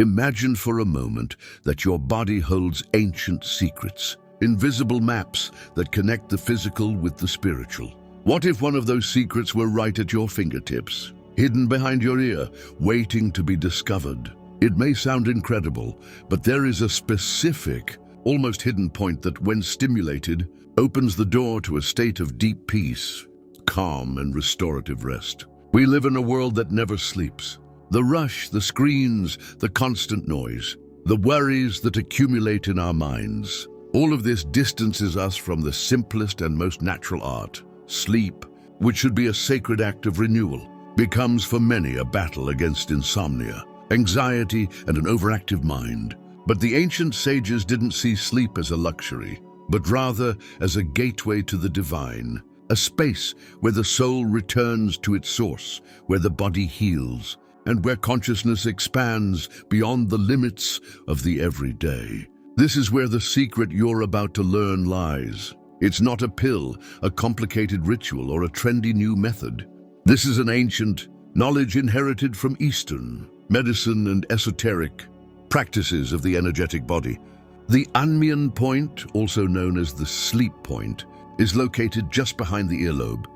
Imagine for a moment that your body holds ancient secrets, invisible maps that connect the physical with the spiritual. What if one of those secrets were right at your fingertips, hidden behind your ear, waiting to be discovered? It may sound incredible, but there is a specific, almost hidden point that, when stimulated, opens the door to a state of deep peace, calm, and restorative rest. We live in a world that never sleeps. The rush, the screens, the constant noise, the worries that accumulate in our minds. All of this distances us from the simplest and most natural art. Sleep, which should be a sacred act of renewal, becomes for many a battle against insomnia, anxiety, and an overactive mind. But the ancient sages didn't see sleep as a luxury, but rather as a gateway to the divine, a space where the soul returns to its source, where the body heals, and where consciousness expands beyond the limits of the everyday. This is where the secret you're about to learn lies. It's not a pill, a complicated ritual, or a trendy new method. This is an ancient knowledge inherited from Eastern medicine and esoteric practices of the energetic body. The Anmian point, also known as the sleep point, is located just behind the earlobe,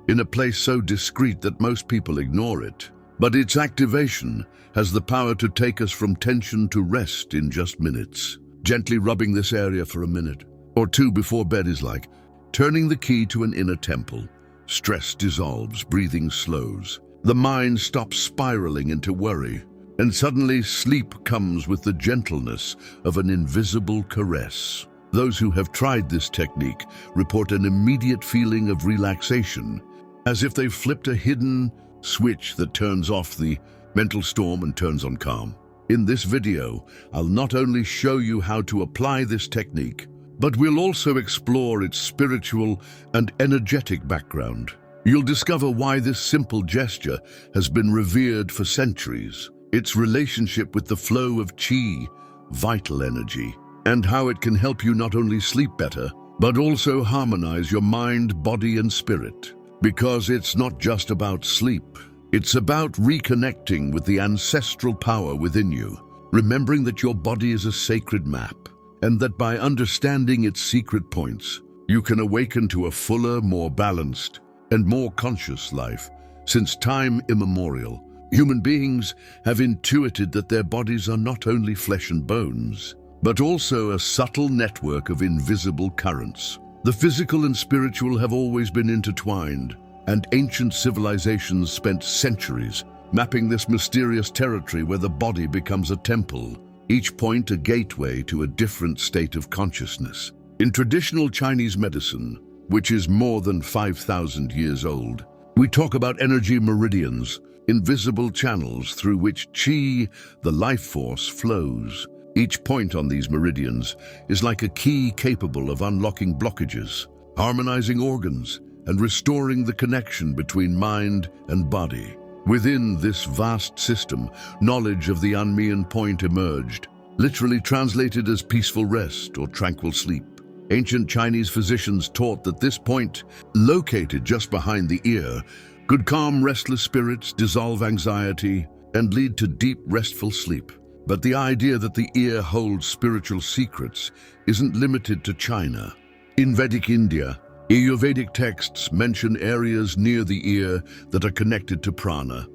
in a place so discreet that most people ignore it. But its activation has the power to take us from tension to rest in just minutes. Gently rubbing this area for a minute or two before bed is like turning the key to an inner temple. Stress dissolves, breathing slows. The mind stops spiraling into worry, and suddenly sleep comes with the gentleness of an invisible caress. Those who have tried this technique report an immediate feeling of relaxation, as if they've flipped a hidden switch that turns off the mental storm and turns on calm. In this video, I'll not only show you how to apply this technique, but we'll also explore its spiritual and energetic background. You'll discover why this simple gesture has been revered for centuries, its relationship with the flow of qi, vital energy, and how it can help you not only sleep better, but also harmonize your mind, body, and spirit. Because it's not just about sleep. It's about reconnecting with the ancestral power within you, remembering that your body is a sacred map, and that by understanding its secret points, you can awaken to a fuller, more balanced, and more conscious life. Since time immemorial, human beings have intuited that their bodies are not only flesh and bones, but also a subtle network of invisible currents. The physical and spiritual have always been intertwined, and ancient civilizations spent centuries mapping this mysterious territory where the body becomes a temple, each point a gateway to a different state of consciousness. In traditional Chinese medicine, which is more than 5,000 years old, we talk about energy meridians, invisible channels through which qi, the life force, flows. Each point on these meridians is like a key capable of unlocking blockages, harmonizing organs, and restoring the connection between mind and body. Within this vast system, knowledge of the Anmian point emerged, literally translated as peaceful rest or tranquil sleep. Ancient Chinese physicians taught that this point, located just behind the ear, could calm restless spirits, dissolve anxiety, and lead to deep, restful sleep. But the idea that the ear holds spiritual secrets isn't limited to China. In Vedic India, Ayurvedic texts mention areas near the ear that are connected to prana,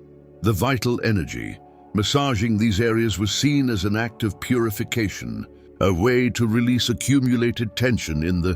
the vital energy. Massaging these areas was seen as an act of purification, a way to release accumulated tension in the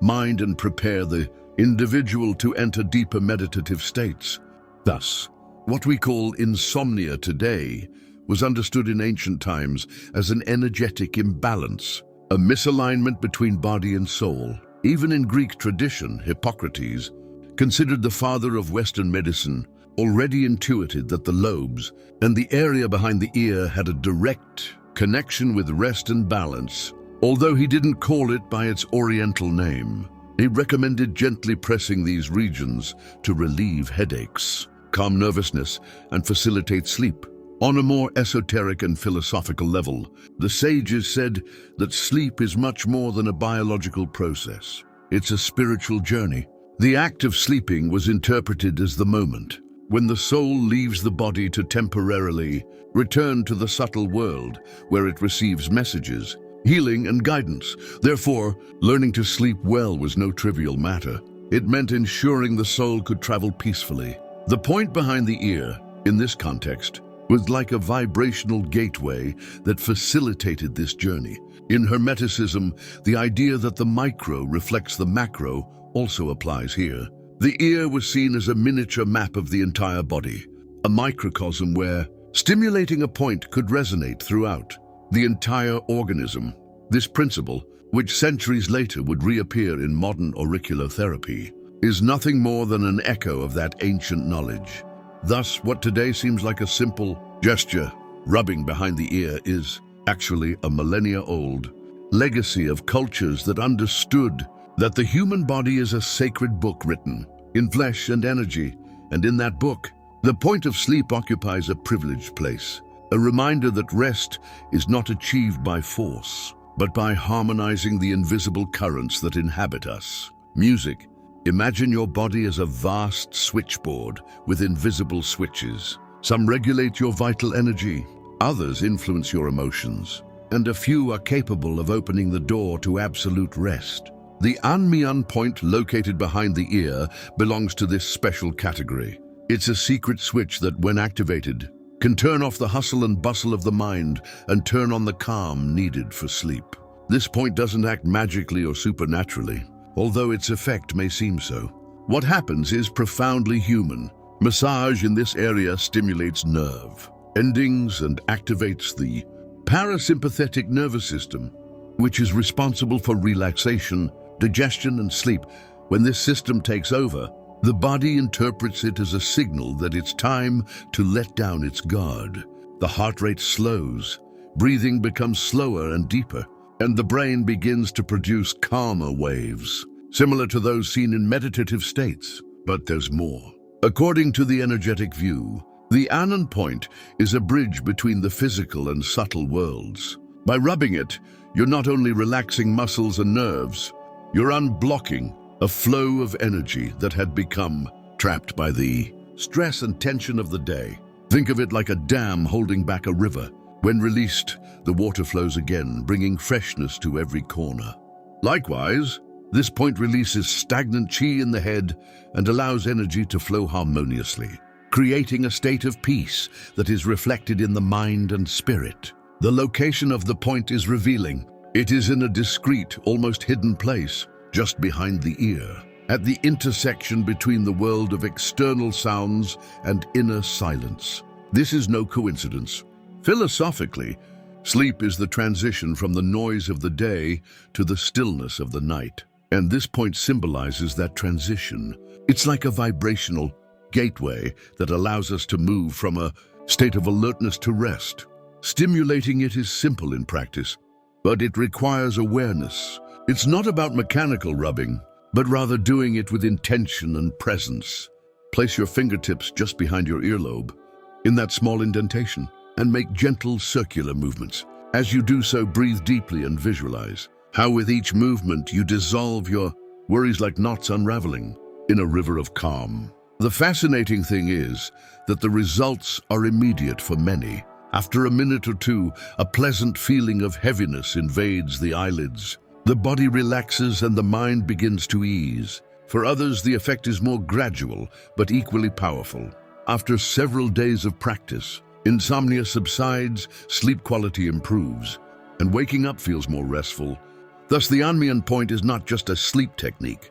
mind and prepare the individual to enter deeper meditative states. Thus, what we call insomnia today was understood in ancient times as an energetic imbalance, a misalignment between body and soul. Even in Greek tradition, Hippocrates, considered the father of Western medicine, already intuited that the lobes and the area behind the ear had a direct connection with rest and balance. Although he didn't call it by its oriental name, he recommended gently pressing these regions to relieve headaches, calm nervousness, and facilitate sleep. On a more esoteric and philosophical level, the sages said that sleep is much more than a biological process. It's a spiritual journey. The act of sleeping was interpreted as the moment when the soul leaves the body to temporarily return to the subtle world where it receives messages, healing, and guidance. Therefore, learning to sleep well was no trivial matter. It meant ensuring the soul could travel peacefully. The point behind the ear, in this context, was like a vibrational gateway that facilitated this journey. In Hermeticism, the idea that the micro reflects the macro also applies here. The ear was seen as a miniature map of the entire body, a microcosm where stimulating a point could resonate throughout the entire organism. This principle, which centuries later would reappear in modern auricular therapy, is nothing more than an echo of that ancient knowledge. Thus, what today seems like a simple gesture, rubbing behind the ear, is actually a millennia-old legacy of cultures that understood that the human body is a sacred book written in flesh and energy, and in that book, the point of sleep occupies a privileged place, a reminder that rest is not achieved by force, but by harmonizing the invisible currents that inhabit us. Music. Imagine your body as a vast switchboard with invisible switches. Some regulate your vital energy, others influence your emotions, and a few are capable of opening the door to absolute rest. The Anmian point located behind the ear belongs to this special category. It's a secret switch that, when activated, can turn off the hustle and bustle of the mind and turn on the calm needed for sleep. This point doesn't act magically or supernaturally, although its effect may seem so. What happens is profoundly human. Massage in this area stimulates nerve endings and activates the parasympathetic nervous system, which is responsible for relaxation, digestion, and sleep. When this system takes over, the body interprets it as a signal that it's time to let down its guard. The heart rate slows, breathing becomes slower and deeper, and the brain begins to produce calmer waves, similar to those seen in meditative states. But there's more. According to the energetic view, the Anand point is a bridge between the physical and subtle worlds. By rubbing it, you're not only relaxing muscles and nerves, you're unblocking a flow of energy that had become trapped by the stress and tension of the day. Think of it like a dam holding back a river. When released, the water flows again, bringing freshness to every corner. Likewise, this point releases stagnant chi in the head and allows energy to flow harmoniously, creating a state of peace that is reflected in the mind and spirit. The location of the point is revealing. It is in a discreet, almost hidden place, just behind the ear, at the intersection between the world of external sounds and inner silence. This is no coincidence. Philosophically, sleep is the transition from the noise of the day to the stillness of the night, and this point symbolizes that transition. It's like a vibrational gateway that allows us to move from a state of alertness to rest. Stimulating it is simple in practice, but it requires awareness. It's not about mechanical rubbing, but rather doing it with intention and presence. Place your fingertips just behind your earlobe, in that small indentation, and make gentle circular movements. As you do so, breathe deeply and visualize how with each movement you dissolve your worries like knots unraveling in a river of calm. The fascinating thing is that the results are immediate for many. After a minute or two, a pleasant feeling of heaviness invades the eyelids. The body relaxes and the mind begins to ease. For others, the effect is more gradual, but equally powerful. After several days of practice, insomnia subsides, sleep quality improves, and waking up feels more restful. Thus, the Anmian point is not just a sleep technique.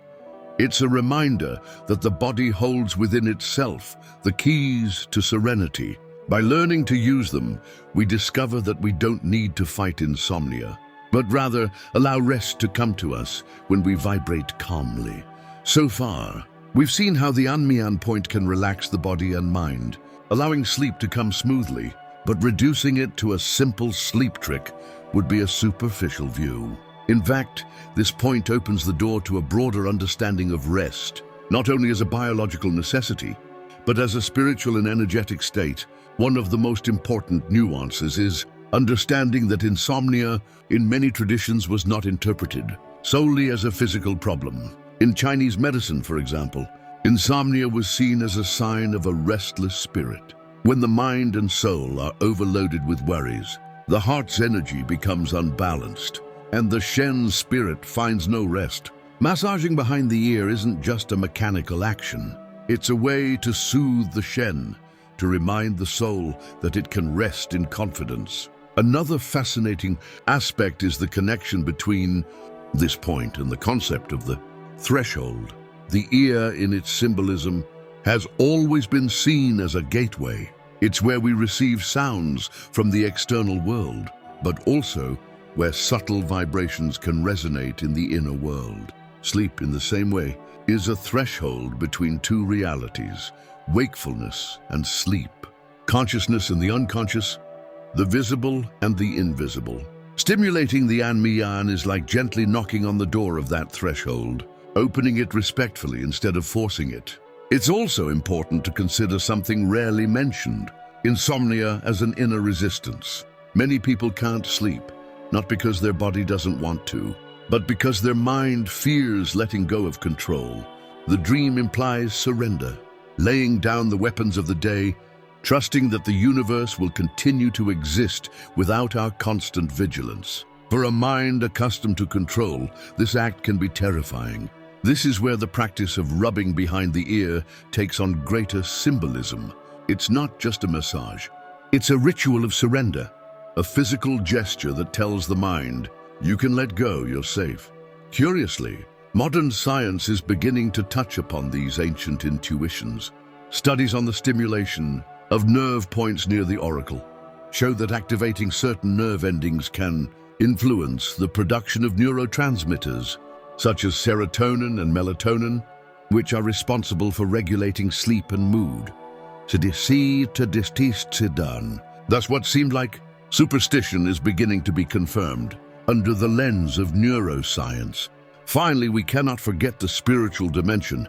It's a reminder that the body holds within itself the keys to serenity. By learning to use them, we discover that we don't need to fight insomnia, but rather allow rest to come to us when we vibrate calmly. So far, we've seen how the Anmian point can relax the body and mind, allowing sleep to come smoothly, but reducing it to a simple sleep trick would be a superficial view. In fact, this point opens the door to a broader understanding of rest, not only as a biological necessity, but as a spiritual and energetic state. One of the most important nuances is understanding that insomnia, in many traditions, was not interpreted solely as a physical problem. In Chinese medicine, for example, Insomnia was seen as a sign of a restless spirit. When the mind and soul are overloaded with worries, the heart's energy becomes unbalanced, and the Shen spirit finds no rest. Massaging behind the ear isn't just a mechanical action. It's a way to soothe the Shen, to remind the soul that it can rest in confidence. Another fascinating aspect is the connection between this point and the concept of the threshold. The ear, in its symbolism, has always been seen as a gateway. It's where we receive sounds from the external world, but also where subtle vibrations can resonate in the inner world. Sleep, in the same way, is a threshold between two realities, wakefulness and sleep, consciousness and the unconscious, the visible and the invisible. Stimulating the Anmiyan is like gently knocking on the door of that threshold, opening it respectfully instead of forcing it. It's also important to consider something rarely mentioned: insomnia as an inner resistance. Many people can't sleep, not because their body doesn't want to, but because their mind fears letting go of control. The dream implies surrender, laying down the weapons of the day, trusting that the universe will continue to exist without our constant vigilance. For a mind accustomed to control, this act can be terrifying. This is where the practice of rubbing behind the ear takes on greater symbolism. It's not just a massage. It's a ritual of surrender, a physical gesture that tells the mind, you can let go, you're safe. Curiously, modern science is beginning to touch upon these ancient intuitions. Studies on the stimulation of nerve points near the auricle show that activating certain nerve endings can influence the production of neurotransmitters, such as serotonin and melatonin, which are responsible for regulating sleep and mood. Thus, what seemed like superstition is beginning to be confirmed under the lens of neuroscience. Finally, we cannot forget the spiritual dimension.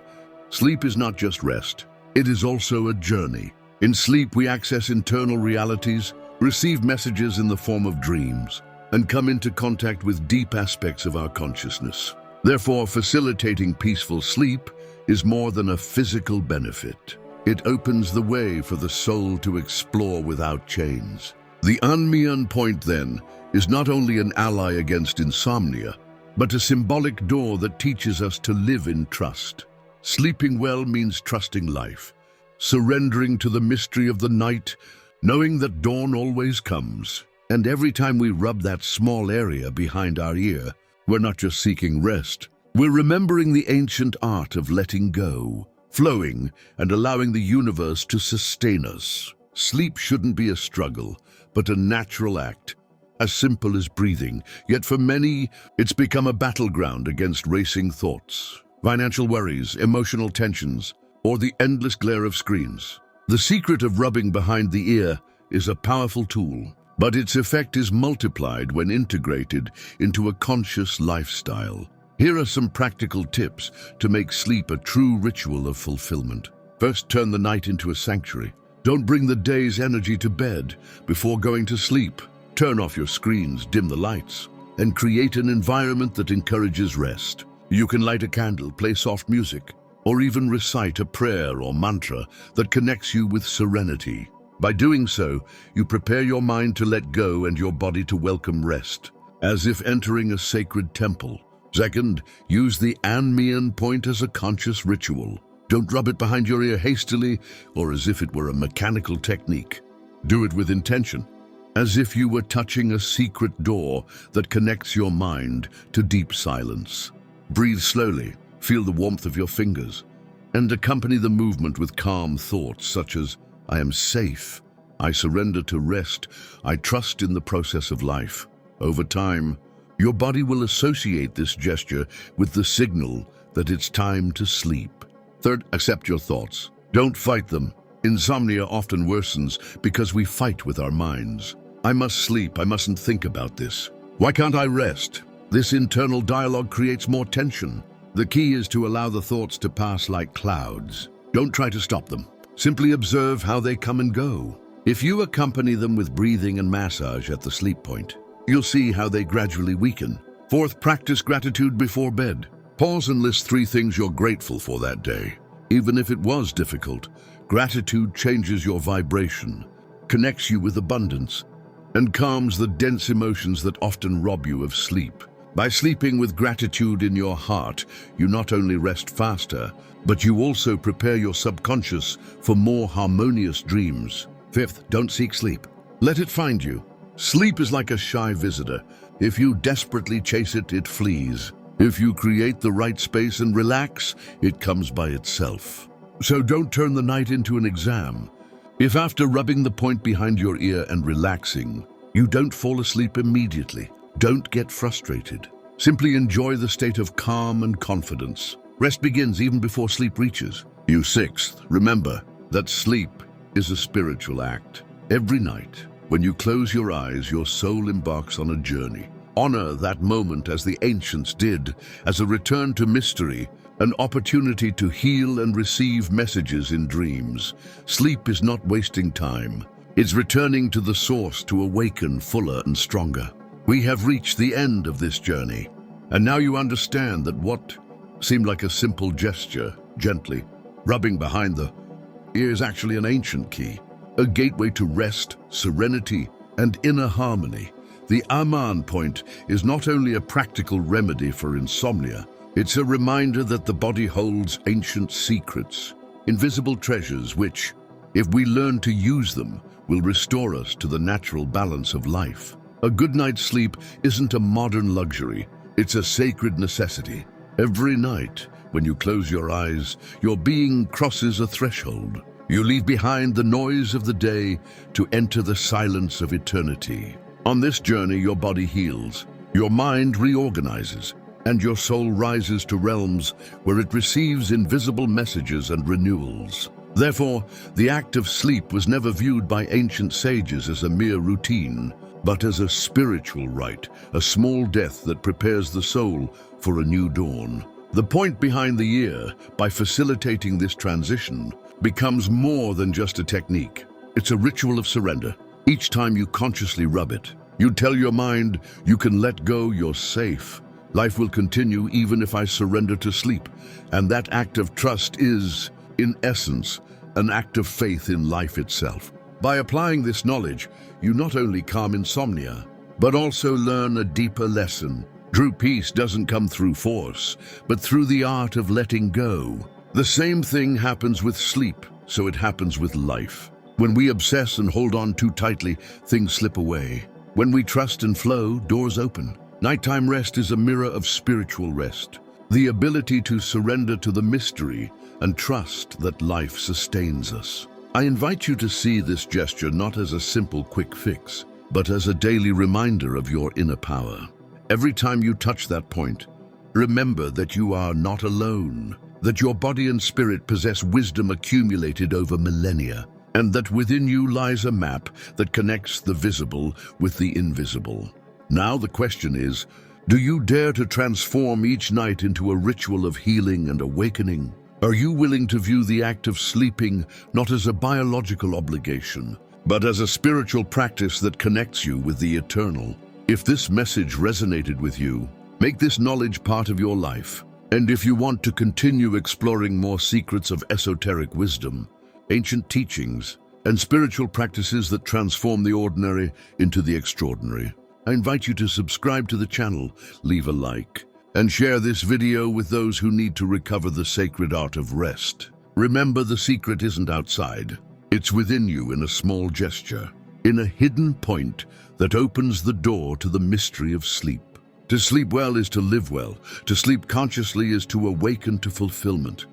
Sleep is not just rest, it is also a journey. In sleep, we access internal realities, receive messages in the form of dreams, and come into contact with deep aspects of our consciousness. Therefore, facilitating peaceful sleep is more than a physical benefit. It opens the way for the soul to explore without chains. The Anmiyan point, then, is not only an ally against insomnia, but a symbolic door that teaches us to live in trust. Sleeping well means trusting life, surrendering to the mystery of the night, knowing that dawn always comes. And every time we rub that small area behind our ear, we're not just seeking rest, we're remembering the ancient art of letting go, flowing, and allowing the universe to sustain us. Sleep shouldn't be a struggle, but a natural act, as simple as breathing. Yet for many, it's become a battleground against racing thoughts, financial worries, emotional tensions, or the endless glare of screens. The secret of rubbing behind the ear is a powerful tool, but its effect is multiplied when integrated into a conscious lifestyle. Here are some practical tips to make sleep a true ritual of fulfillment. First, turn the night into a sanctuary. Don't bring the day's energy to bed. Before going to sleep, turn off your screens, dim the lights, and create an environment that encourages rest. You can light a candle, play soft music, or even recite a prayer or mantra that connects you with serenity. By doing so, you prepare your mind to let go and your body to welcome rest, as if entering a sacred temple. Second, use the Anmiyan point as a conscious ritual. Don't rub it behind your ear hastily or as if it were a mechanical technique. Do it with intention, as if you were touching a secret door that connects your mind to deep silence. Breathe slowly, feel the warmth of your fingers, and accompany the movement with calm thoughts such as, I am safe, I surrender to rest, I trust in the process of life. Over time, your body will associate this gesture with the signal that it's time to sleep. Third, accept your thoughts. Don't fight them. Insomnia often worsens because we fight with our minds. I must sleep, I mustn't think about this. Why can't I rest? This internal dialogue creates more tension. The key is to allow the thoughts to pass like clouds. Don't try to stop them. Simply observe how they come and go. If you accompany them with breathing and massage at the sleep point, you'll see how they gradually weaken. Fourth, practice gratitude before bed. Pause and list 3 things you're grateful for that day. Even if it was difficult, gratitude changes your vibration, connects you with abundance, and calms the dense emotions that often rob you of sleep. By sleeping with gratitude in your heart, you not only rest faster, but you also prepare your subconscious for more harmonious dreams. Fifth, don't seek sleep. Let it find you. Sleep is like a shy visitor. If you desperately chase it, it flees. If you create the right space and relax, it comes by itself. So don't turn the night into an exam. If after rubbing the point behind your ear and relaxing, you don't fall asleep immediately, don't get frustrated. Simply enjoy the state of calm and confidence. Rest begins even before sleep reaches you. Sixth, remember that sleep is a spiritual act. Every night, when you close your eyes, your soul embarks on a journey. Honor that moment as the ancients did, as a return to mystery, an opportunity to heal and receive messages in dreams. Sleep is not wasting time. It's returning to the source to awaken fuller and stronger. We have reached the end of this journey, and now you understand that what seemed like a simple gesture, gently rubbing behind the ear, is actually an ancient key, a gateway to rest, serenity, and inner harmony. The Aman point is not only a practical remedy for insomnia, it's a reminder that the body holds ancient secrets, invisible treasures which, if we learn to use them, will restore us to the natural balance of life. A good night's sleep isn't a modern luxury, it's a sacred necessity. Every night, when you close your eyes, your being crosses a threshold. You leave behind the noise of the day to enter the silence of eternity. On this journey, your body heals, your mind reorganizes, and your soul rises to realms where it receives invisible messages and renewals. Therefore, the act of sleep was never viewed by ancient sages as a mere routine, but as a spiritual rite, a small death that prepares the soul for a new dawn. The point behind the ear, by facilitating this transition, becomes more than just a technique. It's a ritual of surrender. Each time you consciously rub it, you tell your mind, you can let go, you're safe. Life will continue even if I surrender to sleep. And that act of trust is, in essence, an act of faith in life itself. By applying this knowledge, you not only calm insomnia, but also learn a deeper lesson. True peace doesn't come through force, but through the art of letting go. The same thing happens with sleep, so it happens with life. When we obsess and hold on too tightly, things slip away. When we trust and flow, doors open. Nighttime rest is a mirror of spiritual rest, the ability to surrender to the mystery and trust that life sustains us. I invite you to see this gesture not as a simple quick fix, but as a daily reminder of your inner power. Every time you touch that point, remember that you are not alone, that your body and spirit possess wisdom accumulated over millennia, and that within you lies a map that connects the visible with the invisible. Now the question is, do you dare to transform each night into a ritual of healing and awakening? Are you willing to view the act of sleeping not as a biological obligation, but as a spiritual practice that connects you with the eternal? If this message resonated with you, make this knowledge part of your life. And if you want to continue exploring more secrets of esoteric wisdom, ancient teachings, and spiritual practices that transform the ordinary into the extraordinary, I invite you to subscribe to the channel, leave a like, and share this video with those who need to recover the sacred art of rest. Remember, the secret isn't outside. It's within you in a small gesture, in a hidden point that opens the door to the mystery of sleep. To sleep well is to live well. To sleep consciously is to awaken to fulfillment.